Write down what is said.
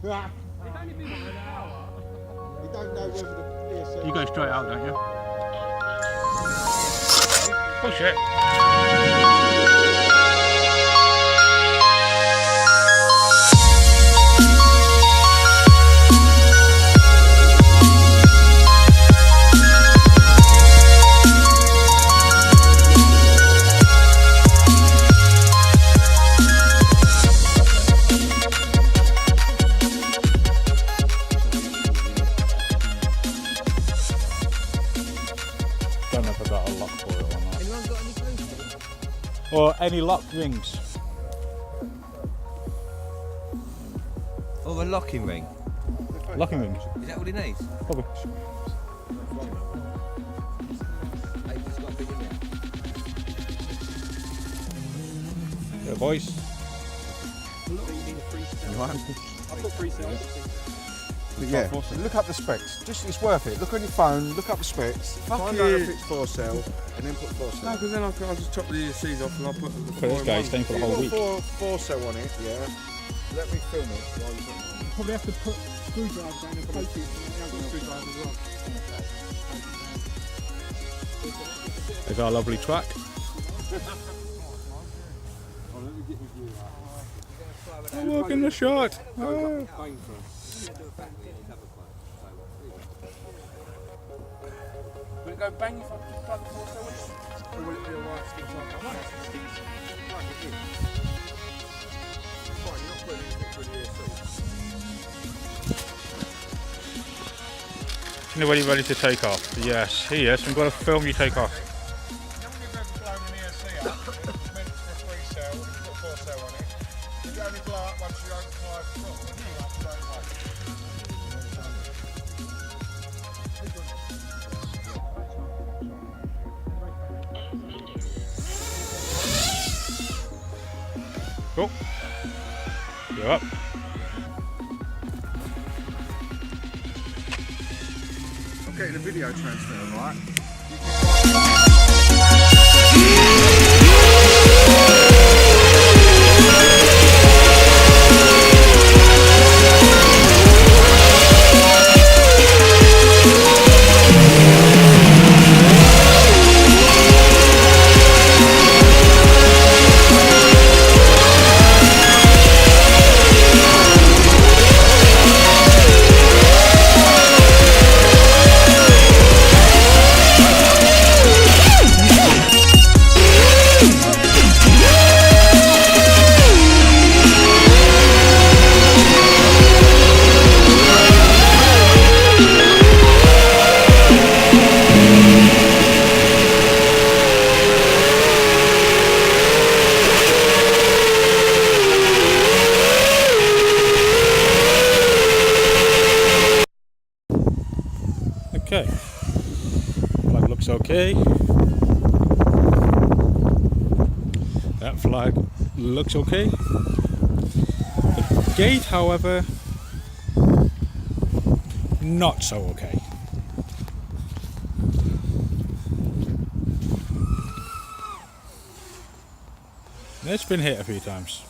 only been 1 hour. We don't know whether the PSL... You go straight out, don't you? Oh shit. Don't know if I got a lock for it or not. Anyone got any clues? Or any lock rings. Oh, a locking ring. Locking rings. Is that what he needs? Probably. Hey, he's got a big in there. Yeah, boys. I've got 3 cells. Yeah, look up the specs. Just it's worth it. Look on your phone, look up the specs. Find out if it's 4 cell, and then put 4 No, cell. because then I'll just chop the ESCs off and I'll put the For this guy, he's staying for the whole week. 4 cell on it, yeah. Let me film it while you're putting it on. Probably have to put screwdrivers down and poke it. I've got screwdrivers as well. There's our lovely track. I'm working the shot. Oh. Will it go bang if I plug the 4 cell in? Or will it be a white stick on? I want it to stick. Right, it's in. Fine, you're not putting anything through the ESC. Anybody ready to take off? Yes, he is. I'm going to film you take off. Normally you've ever blown an ESC up, it's meant for a 3 cell, and you put 4 cell on it. You only blow up once you open 5 o'clock, and you blow up straight away. Cool. You're up. I'm getting a video transmitter, right? Okay. Flag looks okay. That flag looks okay. The gate, however, not so okay. It's been hit a few times.